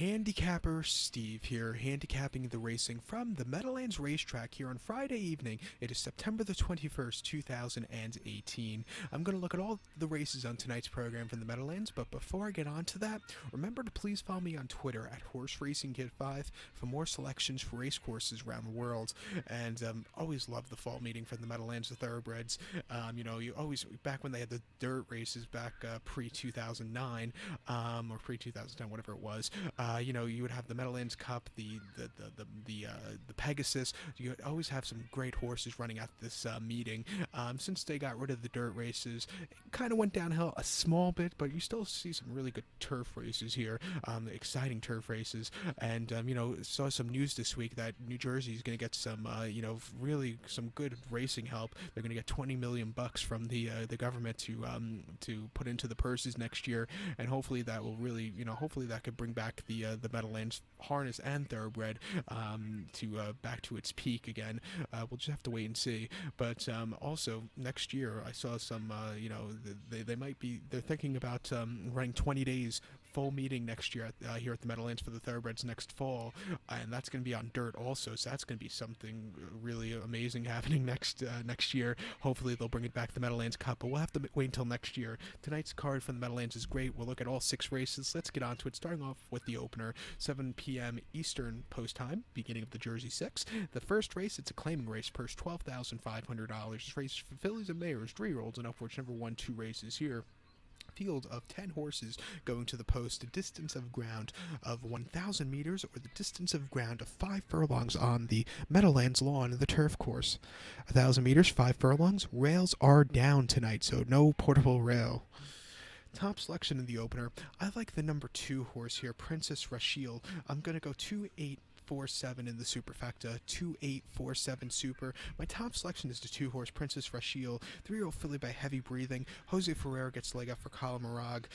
Handicapper Steve here, handicapping the racing from the Meadowlands Racetrack here on Friday evening. It is September the 21st, 2018. I'm going to look at all the races on tonight's program from the Meadowlands, but before I get on to that, remember to please follow me on Twitter at HorseRacingKid5 for more selections for race courses around the world. And always love the fall meeting from the Meadowlands, the thoroughbreds. You always, back when they had the dirt races back pre-2009, or pre-2010, whatever it was, you would have the Meadowlands Cup, the Pegasus. You would always have some great horses running at this meeting. Since they got rid of the dirt races, it kind of went downhill a small bit, but you still see some really good turf races here, exciting turf races. And saw some news this week that New Jersey is going to get some, really some good racing help. They're going to get $20 million from the government to put into the purses next year, and hopefully that will really, hopefully that could bring back the Meadowlands harness and thoroughbred to back to its peak again. We'll just have to wait and see. But also next year, I saw some, they're thinking about running 20 days full meeting next year here at the Meadowlands for the thoroughbreds next fall, and that's going to be on dirt also, so that's going to be something really amazing happening next year. Hopefully they'll bring it back to the Meadowlands Cup, but we'll have to wait until next year. Tonight's card from the Meadowlands is great. We'll look at all 6 races. Let's get on to it, starting off with the opener, 7 p.m. Eastern post time, beginning of the Jersey 6. The first race, it's a claiming race, purse $12,500. This race for fillies and mares, 3-year-olds, and upwards, never won 2 races here. Field of 10 horses going to the post, a distance of ground of 1,000 meters, or the distance of ground of 5 furlongs on the Meadowlands lawn, the turf course. 1,000 meters, 5 furlongs. Rails are down tonight, so no portable rail. Top selection in the opener, I like the number 2 horse here, Princess Rachel. I'm going to go 2-8-4-7 in the superfecta, 2-8-4-7 super. My top selection is the 2 horse Princess Rachel, 3-year-old filly by Heavy Breathing. Jose Ferrer gets leg up for Colin Marag.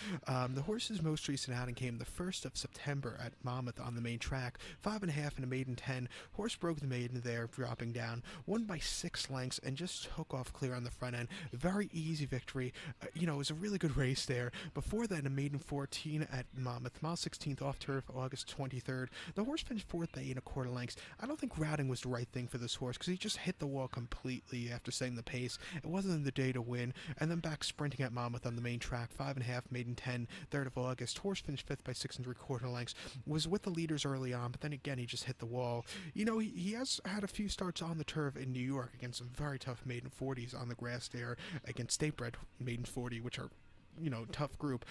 The horse's most recent outing came the 1st of September at Monmouth on the main track, 5.5 and a maiden 10. Horse broke the maiden there, dropping down, won by 6 lengths and just took off clear on the front end. Very easy victory. It was a really good race there. Before that, a maiden 14 at Monmouth, mile 16th off turf, August 23rd. The horse finished 4th by 8 1/4 lengths. I don't think routing was the right thing for this horse because he just hit the wall completely after setting the pace. It wasn't the day to win. And then back sprinting at Monmouth on the main track, 5.5, maiden 10, 3rd of August. Horse finished 5th by 6 3/4 lengths. Was with the leaders early on, but then again he just hit the wall. He has had a few starts on the turf in New York against some very tough maiden 40s on the grass there, against statebred maiden 40, which are tough group.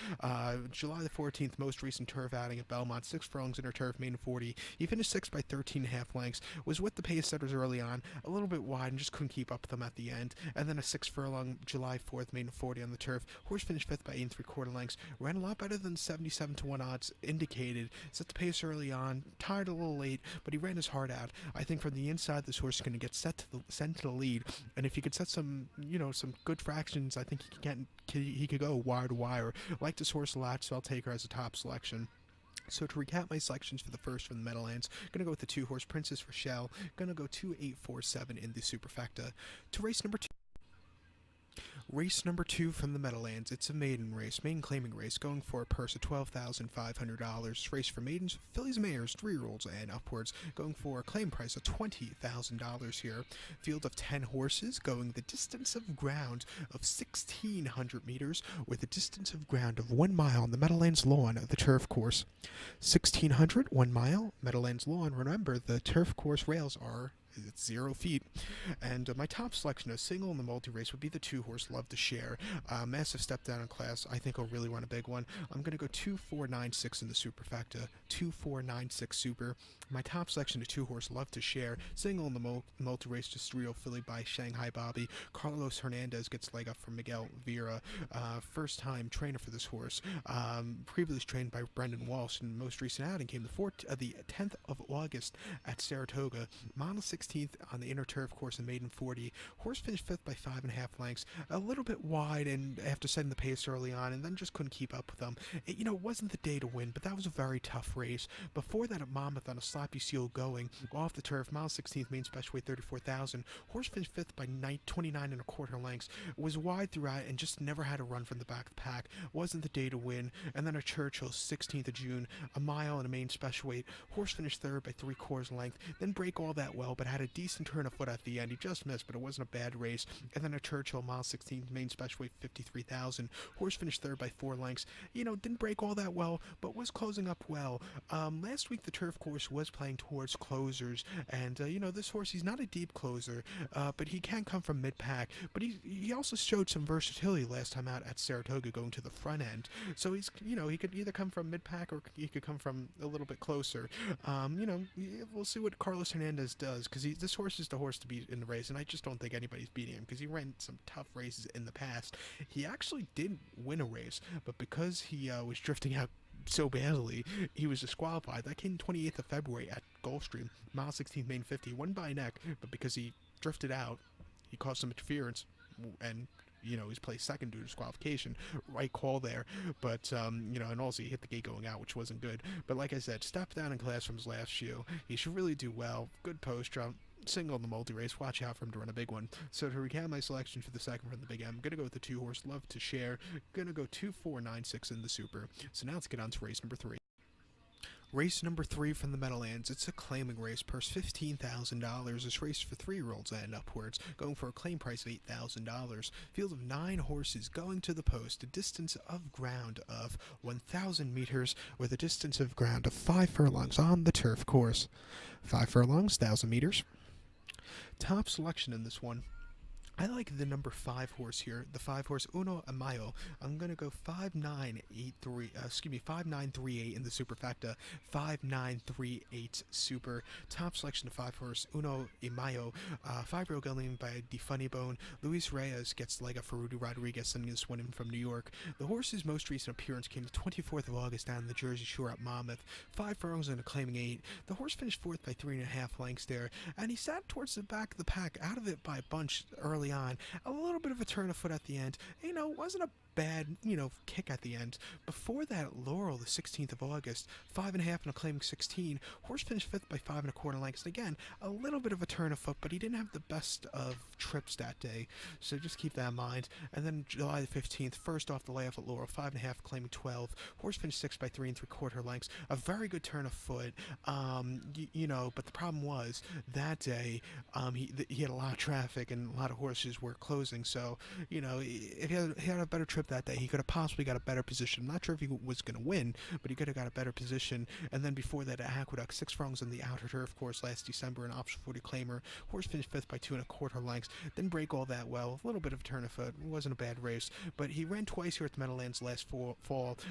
July the 14th, most recent turf outing at Belmont, 6 furlongs in her turf, maiden 40. He finished 6th by 13.5 lengths, was with the pace setters early on, a little bit wide and just couldn't keep up with them at the end. And then a 6 furlong July 4th, maiden 40 on the turf. Horse finished 5th by 8 3/4 lengths, ran a lot better than 77 to 1 odds indicated, set the pace early on, tired a little late, but he ran his heart out. I think from the inside this horse is going to get sent to the lead, and if he could set some good fractions, I think he could go wire to wire. Like this horse a lot, so I'll take her as a top selection. So to recap my selections for the first from the Meadowlands, going to go with the 2 horse Princess Rachel, going to go 2-8-4-7 in the superfecta. To race number 2. Race number 2 from the Meadowlands. It's a maiden race, maiden claiming race, going for a purse of $12,500. Race for maidens, fillies, mares, 3-year-olds, and upwards, going for a claim price of $20,000 here. Field of 10 horses, going the distance of ground of 1,600 meters, with a distance of ground of 1 mile on the Meadowlands lawn of the turf course. 1,600, 1 mile, Meadowlands lawn. Remember, the turf course rails are it's 0 feet. And my top selection of single in the multi-race would be the 2 horse Love to Share. Massive step down in class. I think he'll really run a big one. I'm going to go 2-4-9-6 in the superfecta. 2-4-9-6 super. My top selection of 2 horse Love to Share. Single in the multi-race, just 3-year-old filly by Shanghai Bobby. Carlos Hernandez gets leg up from Miguel Vera. First time trainer for this horse. Previously trained by Brendan Walsh, and most recent outing came the 10th of August at Saratoga. Mile 16 16th on the inner turf course in Maiden 40. Horse finished 5th by 5.5 lengths, a little bit wide, and after setting the pace early on, and then just couldn't keep up with them. It wasn't the day to win, but that was a very tough race. Before that, at Monmouth on a sloppy seal going off the turf, mile 16th, main special weight 34,000. Horse finished 5th by 29.25 lengths. Was wide throughout and just never had a run from the back of the pack. Wasn't the day to win. And then at Churchill, 16th of June, a mile and a main special weight. Horse finished 3rd by 3/4 length. Didn't break all that well, but had a decent turn of foot at the end. He just missed, but it wasn't a bad race. And then at Churchill, mile 16th, main special weight 53,000. Horse finished 3rd by 4 lengths. Didn't break all that well, but was closing up well. Last week the turf course was playing towards closers, and this horse, he's not a deep closer, but he can come from mid-pack. But he also showed some versatility last time out at Saratoga, going to the front end. So he could either come from mid-pack or he could come from a little bit closer. We'll see what Carlos Hernandez does, because this horse is the horse to beat in the race, and I just don't think anybody's beating him, because he ran some tough races in the past. He actually did win a race, but because he was drifting out so badly, he was disqualified. That came 28th of February at Gulfstream, mile 16th, main 50. Won by a neck, but because he drifted out, he caused some interference, and he's placed second due to disqualification. Right call there, but and also he hit the gate going out, which wasn't good. But like I said, step down in class from his last shoe. He should really do well. Good post jump. Single in the multi-race. Watch out for him to run a big one. So to recap my selection for the second from the Big M, I'm going to go with the 2-horse Love to Share. Going to go 2, 4, 9, 6 in the Super. So now let's get on to race number 3. Race number 3 from the Meadowlands. It's a claiming race, purse $15,000. This race for 3-year-olds and upwards, going for a claim price of $8,000. Field of 9 horses going to the post, a distance of ground of 1,000 meters, with a distance of ground of 5 furlongs on the turf course. 5 furlongs, 1,000 meters. Top selection in this one. I like the number 5 horse here, the 5 horse Uno a Mayo. I'm going to go 5938 in the superfecta, 5938 super. Top selection of 5 horse Uno a Mayo, 5-year-old gelding by the Funny Bone. Luis Reyes gets the leg up for Rudy Rodriguez, sending this one in from New York. The horse's most recent appearance came the 24th of August down in the Jersey Shore at Monmouth. 5 furlongs and a claiming 8. The horse finished 4th by 3.5 lengths there, and he sat towards the back of the pack, out of it by a bunch early on. A little bit of a turn of foot at the end. Wasn't a bad, kick at the end. Before that, Laurel, the 16th of August, 5.5 and a claiming 16. Horse finished 5th by 5.25 lengths. And again, a little bit of a turn of foot, but he didn't have the best of trips that day. So just keep that in mind. And then July the 15th, first off the layoff at Laurel, 5.5 claiming 12. Horse finished 6th by 3.75 lengths. A very good turn of foot. But the problem was that day, he had a lot of traffic and a lot of horses were closing. So, if he had a better trip that day, he could have possibly got a better position. I'm not sure if he was going to win, but he could have got a better position. And then before that, at Aqueduct, 6 furlongs on the outer turf course last December, an option 40 claimer. Horse finished 5th by 2.25 lengths. Didn't break all that well. A little bit of a turn of foot. It wasn't a bad race, but he ran twice here at the Meadowlands last fall.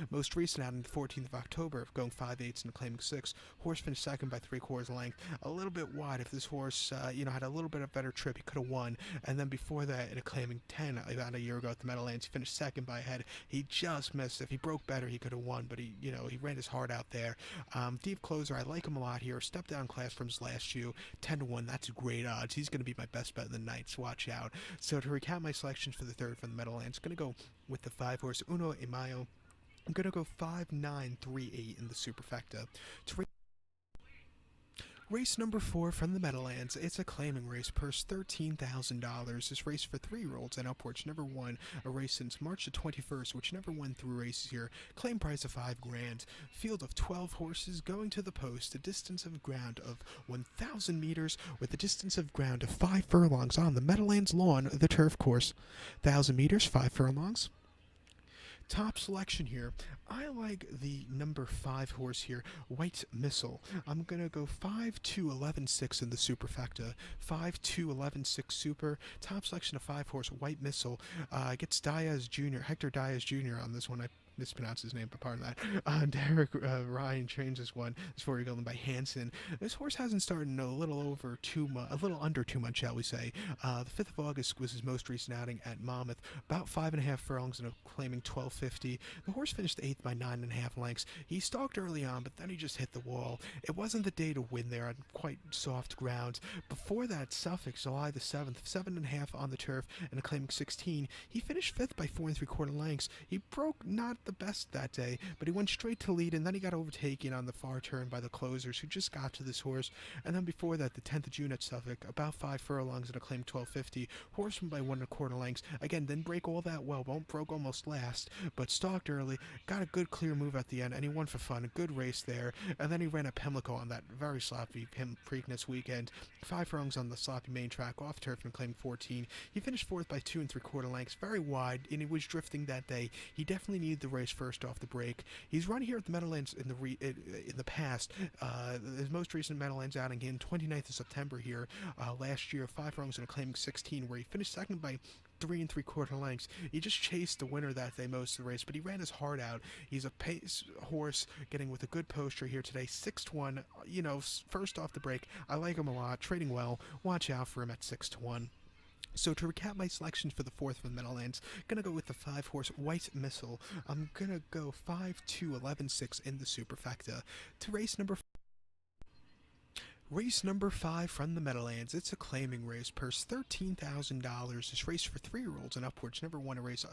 Most recent out on the 14th of October, going 5/8 and claiming 6. Horse finished 2nd by 3/4 length. A little bit wide. If this horse, had a little bit of better trip, he could have won. And then before that, in a claiming 10 about a year ago at the Meadowlands, he finished 2nd by a head. He just missed. If he broke better, he could have won, but he ran his heart out there. Deep closer, I like him a lot here. Step down class from his last shoe, 10-1. That's great odds. He's going to be my best bet of the night, so watch out. So to recap my selections for the third from the Meadowlands, going to go with the 5 horse Uno e Mayo. I'm going to go 5-9-3-8 in the superfecta. Race number 4 from the Meadowlands. It's a claiming race, purse $13,000. This race for 3-year-olds and upwards. Never won a race since March the 21st, which never won 3 races here. Claim price of $5,000. Field of 12 horses going to the post. A distance of ground of 1,000 meters with a distance of ground of 5 furlongs on the Meadowlands lawn, the turf course. 1,000 meters, 5 furlongs. Top selection here. I like the number 5 horse here, White Missile. I'm going to go 5-2-11-6 in the superfecta. 5-2-11-6 super. Top selection of 5 horse, White Missile. Gets Hector Diaz Jr. on this one. mispronounced his name, but pardon that. Derek Ryan trains this one. This 4-year gelding by Hansen. This horse hasn't started in a little under 2 months, shall we say. The 5th of August was his most recent outing at Monmouth, about 5.5 furlongs and claiming 12.50. The horse finished 8th by 9.5 lengths. He stalked early on, but then he just hit the wall. It wasn't the day to win there on quite soft ground. Before that, Suffolk, July the 7th, 7.5 on the turf and claiming 16. He finished 5th by 4 3/4 lengths. He broke not the best that day, but he went straight to lead, and then he got overtaken on the far turn by the closers who just got to this horse. And then before that, the 10th of June at Suffolk, about 5 furlongs and claimed 12.50. Horse won by 1 1/4 lengths. Again, didn't break all that well, broke almost last, but stalked early, got a good clear move at the end, and he won for fun. A good race there. And then he ran at Pimlico on that very sloppy Preakness weekend. 5 furlongs on the sloppy main track, off turf and claimed 14. He finished 4th by 2 3/4 lengths, very wide, and he was drifting that day. He definitely needed the race first off the break. He's run here at the Meadowlands in the past. His most recent Meadowlands outing in 29th of September here last year, 5 furlongs and claiming 16, where he finished second by 3 3/4 lengths. He just chased the winner that day most of the race, but he ran his heart out. He's a pace horse, getting with a good posture here today. 6-1, first off the break. I like him a lot, trading well. Watch out for him at 6-1. So to recap my selections for the 4th from the Meadowlands, gonna go with the 5-horse White Missile. I'm gonna go 5-2-11-6 in the superfecta. To Race number 5 from the Meadowlands. It's a claiming race. Purse $13,000. This race for 3-year-olds and upwards. Never won a race,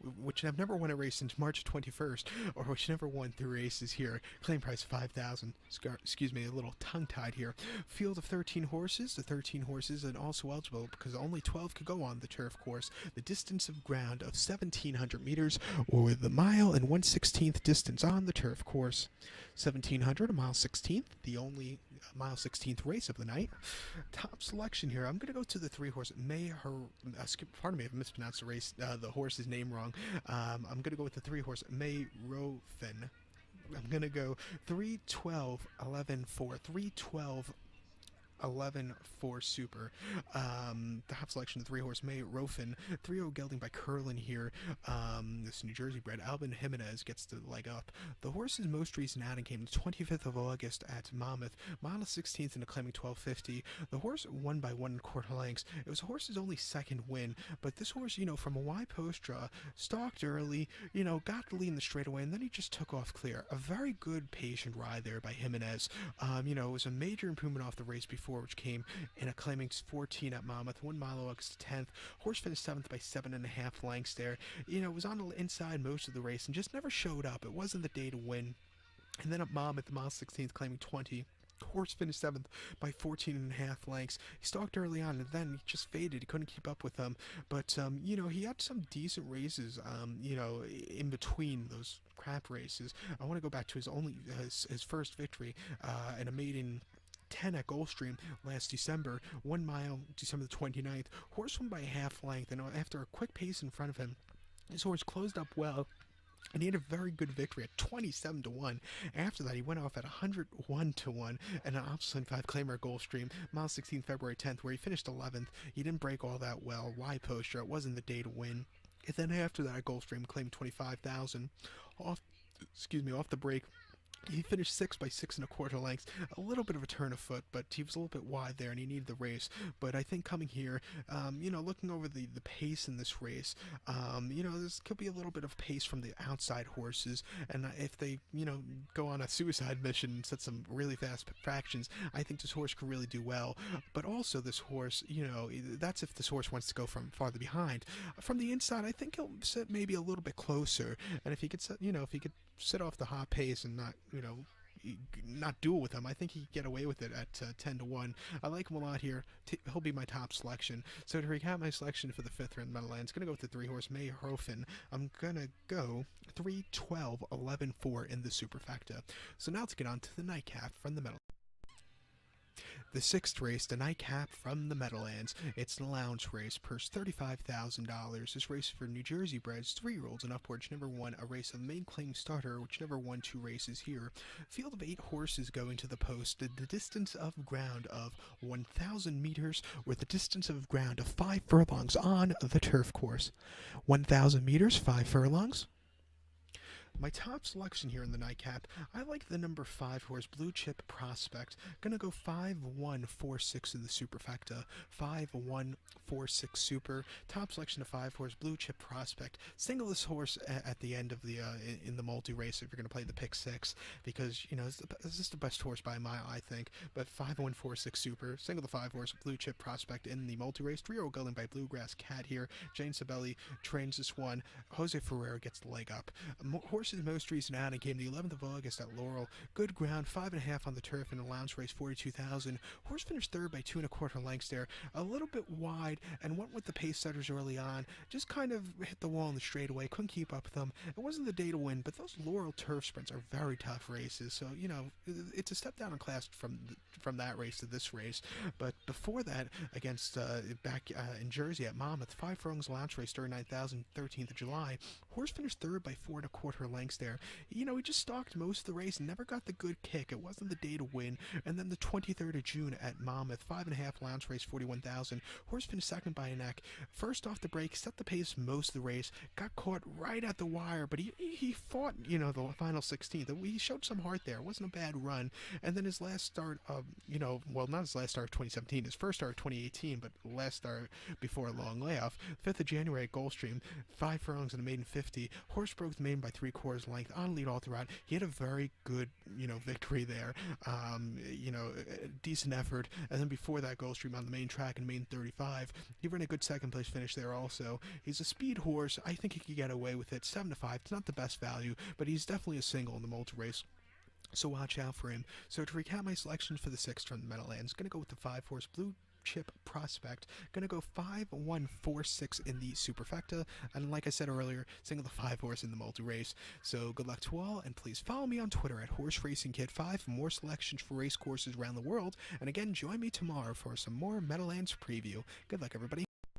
which have never won a race since March 21st, or which never won 3 races here. Claim price $5,000. Excuse me, a little tongue-tied here. Field of 13 horses. The 13 horses and also eligible because only 12 could go on the turf course. The distance of ground of 1,700 meters, or the mile and 1/16th distance on the turf course. 1,700, a mile 16th, the only mile 16th race of the night. Top selection here. I'm going to go to the 3-horse pardon me if I mispronounced the horse's name wrong. I'm going to go with the 3-horse Mayrofen. I'm going to go 3-12-11-4. 3-12-11-4 super. The top selection of 3-horse Mayrofen. 3-0 gelding by Curlin here. This New Jersey bred Albin Jimenez gets the leg up. The horse's most recent outing came the 25th of August at Monmouth. Mile 16th and claiming 12.50. The horse won by 1 1/4 lengths. It was the horse's only second win, but this horse, from a wide post draw, stalked early, got the lead in the straightaway, and then he just took off clear. A very good patient ride there by Jimenez. It was a major improvement off the race before, which came in a claiming 14 at Monmouth, 1 mile August 10th. Horse finished 7th by 7.5 lengths there. It was on the inside most of the race and just never showed up. It wasn't the day to win. And then at Monmouth, the mile 16th, claiming 20. Horse finished 7th by 14.5 lengths. He stalked early on and then he just faded. He couldn't keep up with them. But, he had some decent races, in between those crap races. I want to go back to his first victory in a maiden 10 at Gulfstream last December, 1 mile, December the 29th. Horse won by a half length, and after a quick pace in front of him, his horse closed up well, and he had a very good victory at 27-1. After that, he went off at 101-1 and an option 5 claimer at Gulfstream, mile 16, February 10th, where he finished 11th. He didn't break all that well. Wide posture. It wasn't the day to win. And then after that, at Gulfstream, claimed 25,000. Off the break. He finished 6th by 6 1/4 lengths. A little bit of a turn of foot, but he was a little bit wide there, and he needed the race. But I think coming here, looking over the pace in this race, this could be a little bit of pace from the outside horses. And if they, go on a suicide mission and set some really fast fractions, I think this horse could really do well. But also this horse, that's if this horse wants to go from farther behind. From the inside, I think he'll sit maybe a little bit closer. And if he could sit off the hot pace and not duel with him, I think he could get away with it at 10-1. I like him a lot here. He'll be my top selection. So to recap my selection for the 5th round Meadowlands, going to go with the 3-horse Mayrofen. I'm going to go 3-12-11-4 in the superfecta. So now to get on to the nightcap from the Meadowlands. The 6th race, the nightcap from the Meadowlands. It's an allowance race, purse $35,000. This race for New Jersey breds, 3-year-olds and upwards, never won a race of main claim starter, which never won 2 races here. Field of 8 horses going to the post. The distance of ground of 1,000 meters, with the distance of ground of 5 furlongs on the turf course. 1,000 meters, 5 furlongs. My top selection here in the nightcap, I like the number 5 horse Blue Chip Prospect. Gonna go 5-1-4-6 in the superfecta. 5-1-4-6 super. Top selection of 5 horse Blue Chip Prospect. Single this horse at the end of the in the multi race if you're gonna play the pick 6, because this is the best horse by a mile, I think. But 5-1-4-6 super. Single the 5 horse Blue Chip Prospect in the multi race. 3-year-old gelding by Bluegrass Cat here. Jane Sabelli trains this one. Jose Ferrer gets the leg up. Horse's most recent outing came the 11th of August at Laurel. Good ground, 5.5 on the turf in a lounge race, 42,000. Horse finished third by 2.25 lengths there, a little bit wide, and went with the pace setters early on. Just kind of hit the wall in the straightaway, couldn't keep up with them. It wasn't the day to win, but those Laurel turf sprints are very tough races, so it's a step down in class from that race to this race. But before that, against back in Jersey at Monmouth, 5 furlongs lounge race, 39,000, 13th of July. Horse finished third by 4.25 lengths there. He just stalked most of the race, never got the good kick. It wasn't the day to win. And then the 23rd of June at Monmouth, 5.5 lounge race, 41,000. Horse finished second by a neck. First off the break, set the pace most of the race, got caught right at the wire, but he fought, the final 16th. He showed some heart there. It wasn't a bad run. And then his last start of, not his last start of 2017, his first start of 2018, but last start before a long layoff. 5th of January at Gulfstream, 5 furlongs and a maiden 50. Horse broke the maiden by 3/4 length on lead all throughout. He had a very good, victory there. Decent effort. And then before that, Gulfstream on the main track in maiden 35. He ran a good second place finish there also. He's a speed horse. I think he could get away with it. 7-5. It's not the best value, but he's definitely a single in the multi race, so watch out for him. So to recap my selections for the 6th from the Meadowlands, going to go with the 5 horse Blue Chip Prospect. Gonna go 5-1-4-6 in the superfecta, and like I said earlier, single the 5 horse in the multi race. So good luck to all, and please follow me on Twitter at HorseRacingKid5 for more selections for race courses around the world. And again, join me tomorrow for some more Meadowlands preview. Good luck, everybody.